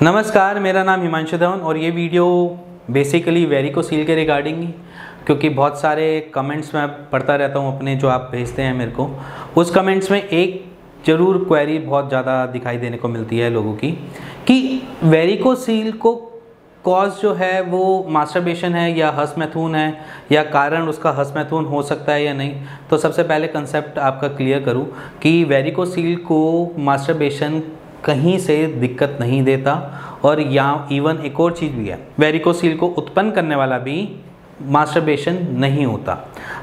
नमस्कार, मेरा नाम हिमांशु धवन और ये वीडियो बेसिकली वेरिकोसील के रिगार्डिंग ही, क्योंकि बहुत सारे कमेंट्स मैं पढ़ता रहता हूँ अपने जो आप भेजते हैं मेरे को। उस कमेंट्स में एक ज़रूर क्वेरी बहुत ज़्यादा दिखाई देने को मिलती है लोगों की कि वेरिकोसील को कॉज जो है वो मास्टरबेशन है या हर्स्टमैथून है, या कारण उसका हर्स्टमैथून हो सकता है या नहीं। तो सबसे पहले कंसेप्ट आपका क्लियर करूँ कि वेरिकोसील को मास्टरबेशन कहीं से दिक्कत नहीं देता, और यहाँ इवन एक और चीज़ भी है, वेरिकोसील को उत्पन्न करने वाला भी मास्टरबेशन नहीं होता।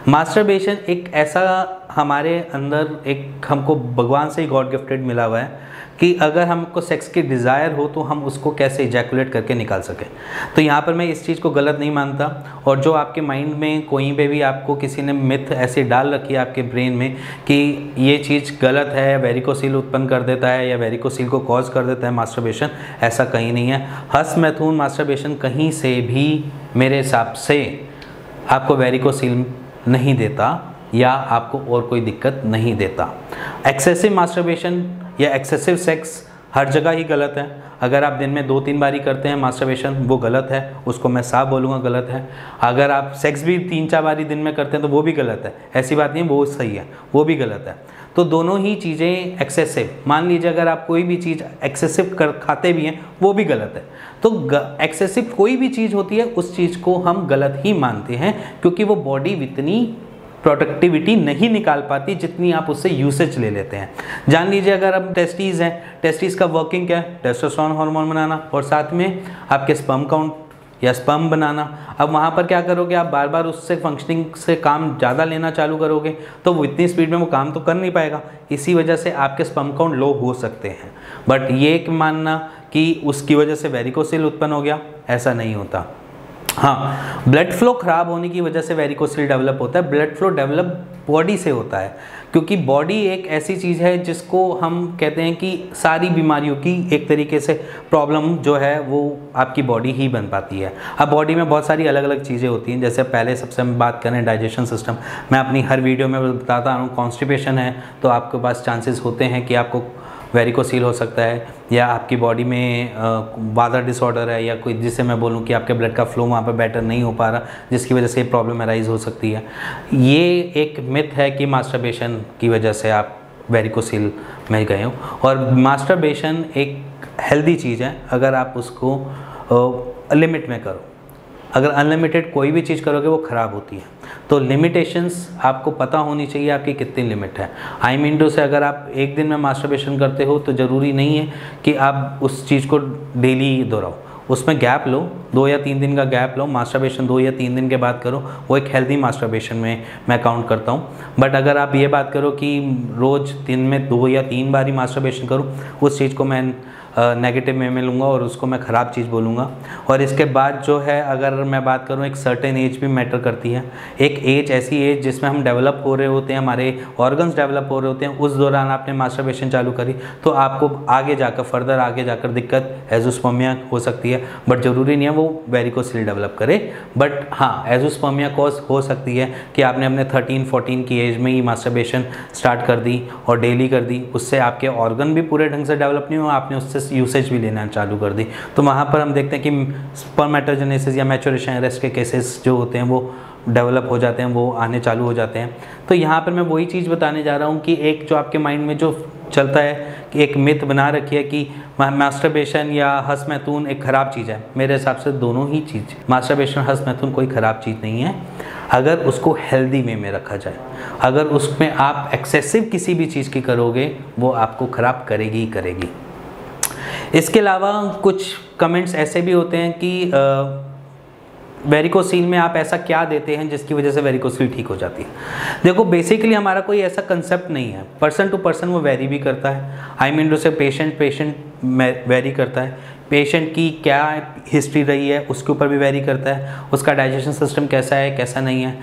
मास्टरबेशन एक ऐसा हमारे अंदर एक हमको भगवान से ही गॉड गिफ्टेड मिला हुआ है कि अगर हमको सेक्स की डिज़ायर हो तो हम उसको कैसे इजैकुलेट करके निकाल सकें। तो यहाँ पर मैं इस चीज़ को गलत नहीं मानता, और जो आपके माइंड में कोई पे भी आपको किसी ने मिथ ऐसे डाल रखी है आपके ब्रेन में कि ये चीज़ गलत है, वेरिकोसील उत्पन्न कर देता है या वेरिकोसील को कॉज कर देता है मास्टरबेशन, ऐसा कहीं नहीं है। हर्स्टमैथून मास्टरबेशन कहीं से भी मेरे हिसाब से आपको वेरिकोसील नहीं देता या आपको और कोई दिक्कत नहीं देता। एक्सेसिव मास्टरबेशन या एक्सेसिव सेक्स हर जगह ही गलत है। अगर आप दिन में 2-3 बार ही करते हैं मास्टरबेशन, वो गलत है, उसको मैं साफ बोलूँगा गलत है। अगर आप सेक्स भी 3-4 बार ही दिन में करते हैं तो वो भी गलत है। ऐसी बात नहीं है वो सही है, वो भी गलत है। तो दोनों ही चीज़ें एक्सेसिव, मान लीजिए अगर आप कोई भी चीज़ एक्सेसिव खाते भी हैं वो भी गलत है। तो एक्सेसिव कोई भी चीज़ होती है उस चीज़ को हम गलत ही मानते हैं, क्योंकि वो बॉडी इतनी प्रोडक्टिविटी नहीं निकाल पाती जितनी आप उससे यूसेज ले लेते हैं। जान लीजिए अगर अब टेस्टीज़ हैं, टेस्टीज़ का वर्किंग क्या है? टेस्टोस्टेरोन हार्मोन बनाना और साथ में आपके स्पर्म काउंट या स्पर्म बनाना। अब वहाँ पर क्या करोगे, आप बार बार उससे फंक्शनिंग से काम ज़्यादा लेना चालू करोगे तो वो इतनी स्पीड में वो काम तो कर नहीं पाएगा। इसी वजह से आपके स्पर्म काउंट लो हो सकते हैं। बट ये मानना कि उसकी वजह से वेरिकोसील उत्पन्न हो गया, ऐसा नहीं होता। हाँ, ब्लड फ्लो ख़राब होने की वजह से वेरिकोसील डेवलप होता है। ब्लड फ्लो डेवलप बॉडी से होता है, क्योंकि बॉडी एक ऐसी चीज़ है जिसको हम कहते हैं कि सारी बीमारियों की एक तरीके से प्रॉब्लम जो है वो आपकी बॉडी ही बन पाती है। अब बॉडी में बहुत सारी अलग अलग चीज़ें होती हैं, जैसे पहले सबसे हम बात करें डाइजेशन सिस्टम। मैं अपनी हर वीडियो में बताता हूँ, कॉन्स्टिपेशन है तो आपके पास चांसेस होते हैं कि आपको वेरिकोसील हो सकता है, या आपकी बॉडी में वादर डिसऑर्डर है, या कोई जिसे मैं बोलूँ कि आपके ब्लड का फ्लो वहाँ पर बेटर नहीं हो पा रहा, जिसकी वजह से प्रॉब्लम अराइज हो सकती है। ये एक मिथ है कि मास्टरबेशन की वजह से आप वेरिकोसील में गए हो, और मास्टरबेशन एक हेल्दी चीज़ है अगर आप उसको लिमिट में करो। अगर अनलिमिटेड कोई भी चीज़ करोगे वो ख़राब होती है। तो लिमिटेशंस आपको पता होनी चाहिए आपकी कितनी लिमिट है। आई मीन टू से अगर आप एक दिन में मास्टरबेशन करते हो तो ज़रूरी नहीं है कि आप उस चीज़ को डेली दोहराओ, उसमें गैप लो, 2 या 3 दिन का गैप लो। मास्टरबेशन 2 या 3 दिन के बाद करो, वो एक हेल्दी मास्टरबेशन में मैं काउंट करता हूँ। बट अगर आप ये बात करो कि रोज़ दिन में 2 या 3 बार ही मास्टरबेशन करूँ, उस चीज़ को मैं नेगेटिव में लूँगा और उसको मैं ख़राब चीज़ बोलूँगा। और इसके बाद जो है अगर मैं बात करूँ, एक सर्टेन एज भी मैटर करती है। एक एज ऐसी एज जिसमें हम डेवलप हो रहे होते हैं, हमारे ऑर्गन्स डेवलप हो रहे होते हैं, उस दौरान आपने मास्टरबेशन चालू करी तो आपको आगे जाकर फर्दर आगे जाकर दिक्कत एजोस्पर्मिया हो सकती है। बट ज़रूरी नहीं है वो वेरिकोसील डेवलप करे। बट हाँ, एजोस्पर्मिया कॉज हो सकती है कि आपने अपने 13-14 की एज में ही मास्टरबेशन स्टार्ट कर दी और डेली कर दी, उससे आपके ऑर्गन भी पूरे ढंग से डेवलप नहीं हुआ, आपने उससे यूसेज भी लेना चालू कर दी। तो वहाँ पर हम देखते हैं कि स्पर्मेटोजेनेसिस या मैच्योरेशन अरेस्ट के केसेस जो होते हैं वो डेवलप हो जाते हैं, वो आने चालू हो जाते हैं। तो यहाँ पर मैं वही चीज़ बताने जा रहा हूँ कि एक जो आपके माइंड में जो चलता है कि एक मिथ बना रखी है कि मास्टरबेशन या हर्स्टमैथून एक ख़राब चीज़ है। मेरे हिसाब से दोनों ही चीज़, मास्टरबेशन हर्स्टमैथून कोई ख़राब चीज़ नहीं है अगर उसको हेल्दी वे में रखा जाए। अगर उसमें आप एक्सेसिव किसी भी चीज़ की करोगे वो आपको ख़राब करेगी ही करेगी। इसके अलावा कुछ कमेंट्स ऐसे भी होते हैं कि वेरिकोसील में आप ऐसा क्या देते हैं जिसकी वजह से वेरिकोसील ठीक हो जाती है। देखो, बेसिकली हमारा कोई ऐसा कंसेप्ट नहीं है, पर्सन टू पर्सन वो वेरी भी करता है। आई मीन टू से पेशेंट वेरी करता है, पेशेंट की क्या हिस्ट्री रही है उसके ऊपर भी वेरी करता है, उसका डाइजेशन सिस्टम कैसा है कैसा नहीं है,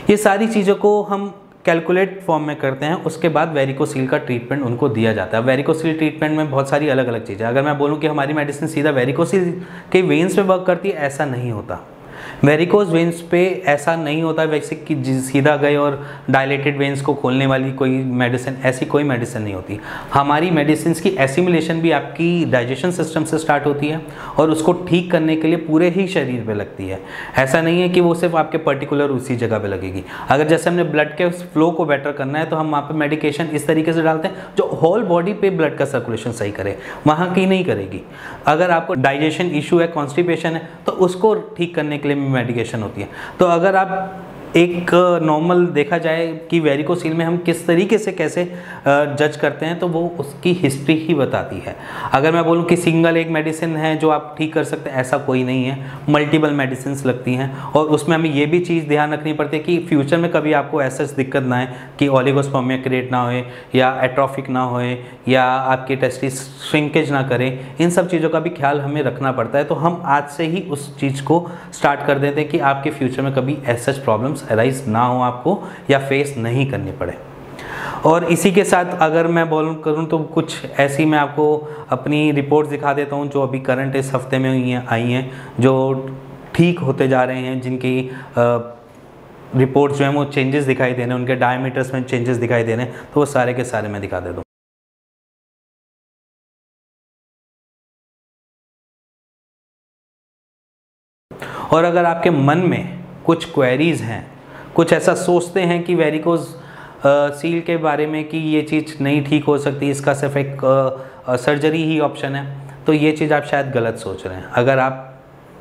ये सारी चीज़ों को हम कैलकुलेट फॉर्म में करते हैं। उसके बाद वेरिकोसील का ट्रीटमेंट उनको दिया जाता है। वेरिकोसील ट्रीटमेंट में बहुत सारी अलग अलग चीज़ें, अगर मैं बोलूँ कि हमारी मेडिसिन सीधा वेरिकोसील के वेन्स पे वर्क करती है, ऐसा नहीं होता। वेरिकोज वेंस पे ऐसा नहीं होता वैसे कि सीधा गए और डायलेटेड वेंस को खोलने वाली कोई मेडिसिन, ऐसी कोई मेडिसिन नहीं होती। हमारी मेडिसिन की एसिमुलेशन भी आपकी डाइजेशन सिस्टम से स्टार्ट होती है और उसको ठीक करने के लिए पूरे ही शरीर पे लगती है। ऐसा नहीं है कि वो सिर्फ आपके पर्टिकुलर उसी जगह पे लगेगी। अगर जैसे हमने ब्लड के फ्लो को बेटर करना है तो हम वहाँ पे मेडिकेशन इस तरीके से डालते हैं जो होल बॉडी पे ब्लड का सर्कुलेशन सही करे, वहाँ की नहीं करेगी। अगर आपको डाइजेशन इशू है, कॉन्स्टिपेशन है, तो उसको ठीक करने के लिए मेडिकेशन होती है। तो अगर आप एक नॉर्मल देखा जाए कि वेरिकोसील में हम किस तरीके से कैसे जज करते हैं तो वो उसकी हिस्ट्री ही बताती है। अगर मैं बोलूं कि सिंगल एक मेडिसिन है जो आप ठीक कर सकते हैं, ऐसा कोई नहीं है, मल्टीपल मेडिसिन लगती हैं और उसमें हमें ये भी चीज़ ध्यान रखनी पड़ती है कि फ्यूचर में कभी आपको ऐसा दिक्कत ना आए कि ओलिगोस्पर्मिया क्रिएट ना होए या एट्रोफिक ना होए या आपके टेस्टिस श्रिंकेज ना करें। इन सब चीज़ों का भी ख्याल हमें रखना पड़ता है। तो हम आज से ही उस चीज़ को स्टार्ट कर देते हैं कि आपके फ्यूचर में कभी ऐसा प्रॉब्लम्स अराइज ना हो आपको या फेस नहीं करनी पड़े। और इसी के साथ अगर मैं करूं तो कुछ ऐसी मैं आपको अपनी रिपोर्ट्स दिखा देता हूं जो अभी करंट इस हफ्ते में आई हैं, जो ठीक होते जा रहे हैं, जिनकी रिपोर्ट्स जो हैं वो चेंजेस दिखाई दे रहे हैं, उनके डायमीटर्स में चेंजेस दिखाई दे रहे हैं, तो वो सारे के सारे मैं दिखा देता हूँ। और अगर आपके मन में कुछ क्वेरीज हैं, कुछ ऐसा सोचते हैं कि वेरिकोज सील के बारे में कि ये चीज़ नहीं ठीक हो सकती, इसका सिर्फ एक सर्जरी ही ऑप्शन है, तो ये चीज़ आप शायद गलत सोच रहे हैं। अगर आप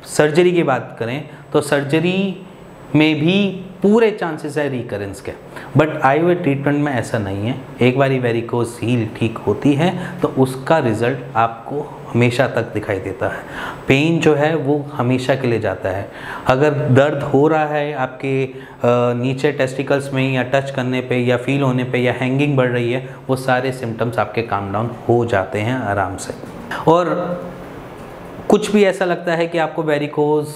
सर्जरी की बात करें तो सर्जरी में भी पूरे चांसेस है रिकरेंस के, बट आयुर्वेद ट्रीटमेंट में ऐसा नहीं है। एक बार वेरिकोज सील ठीक होती है तो उसका रिजल्ट आपको हमेशा तक दिखाई देता है। पेन जो है वो हमेशा के लिए जाता है। अगर दर्द हो रहा है आपके नीचे टेस्टिकल्स में या टच करने पे या फील होने पे या हैंगिंग बढ़ रही है, वो सारे सिम्टम्स आपके काम डाउन हो जाते हैं आराम से। और कुछ भी ऐसा लगता है कि आपको वेरिकोज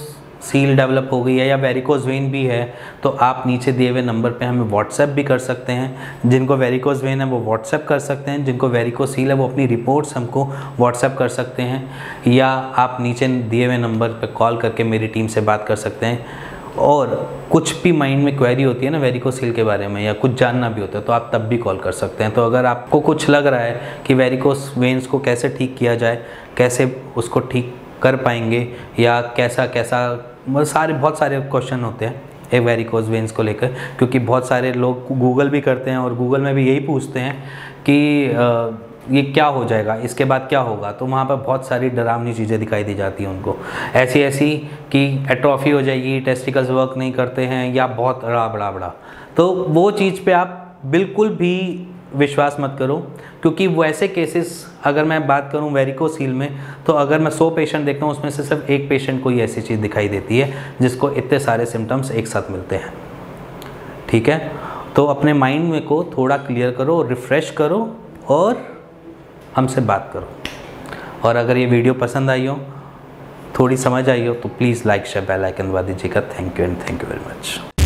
सील डेवलप हो गई है या वेरिकोज वेन भी है, तो आप नीचे दिए हुए नंबर पे हमें व्हाट्सएप भी कर सकते हैं। जिनको वेरिकोज वेन है वो व्हाट्सएप कर सकते हैं, जिनको वेरिकोज सील है वो अपनी रिपोर्ट्स हमको व्हाट्सएप कर सकते हैं, या आप नीचे दिए हुए नंबर पे कॉल करके मेरी टीम से बात कर सकते हैं। और कुछ भी माइंड में क्वेरी होती है ना वेरिकोज सील के बारे में या कुछ जानना भी होता है तो आप तब भी कॉल कर सकते हैं। तो अगर आपको कुछ लग रहा है कि वेरिकोज वेन्स को कैसे ठीक किया जाए, कैसे उसको ठीक कर पाएंगे या कैसा बहुत सारे क्वेश्चन होते हैं एक वेरिकोज वेन्स को लेकर, क्योंकि बहुत सारे लोग गूगल भी करते हैं और गूगल में भी यही पूछते हैं कि ये क्या हो जाएगा, इसके बाद क्या होगा। तो वहाँ पर बहुत सारी डरावनी चीज़ें दिखाई दी जाती हैं उनको, ऐसी कि एट्रोफी हो जाएगी, टेस्टिकल्स वर्क नहीं करते हैं या बहुत बड़ा। तो वो चीज़ पे आप बिल्कुल भी विश्वास मत करो, क्योंकि वैसे केसेस अगर मैं बात करूं वेरिकोज सील में, तो अगर मैं 100 पेशेंट देखता हूं उसमें से सिर्फ एक पेशेंट को ही ऐसी चीज़ दिखाई देती है जिसको इतने सारे सिम्टम्स एक साथ मिलते हैं। ठीक है, तो अपने माइंड में को थोड़ा क्लियर करो, रिफ़्रेश करो और हमसे बात करो। और अगर ये वीडियो पसंद आई हो, थोड़ी समझ आई हो, तो please like share bell icon दबा दीजिएगा। Thank you and thank you very much.